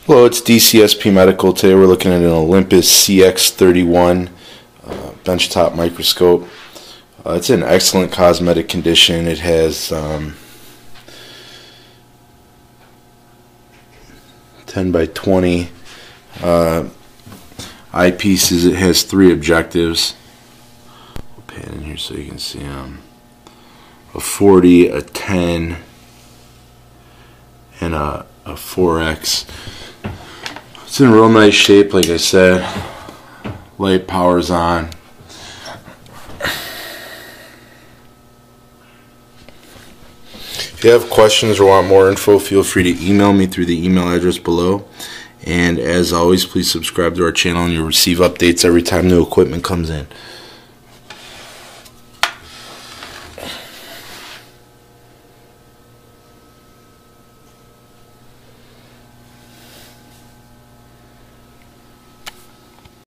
Hello, it's DCSP Medical. Today we're looking at an Olympus CX31 benchtop microscope. It's in excellent cosmetic condition. It has 10 by 20 eyepieces. It has 3 objectives. I'll pan in here so you can see them. A 40, a 10, and a 4X. It's in a real nice shape, like I said. Light power's on. If you have questions or want more info, feel free to email me through the email address below. And as always, please subscribe to our channel and you'll receive updates every time new equipment comes in.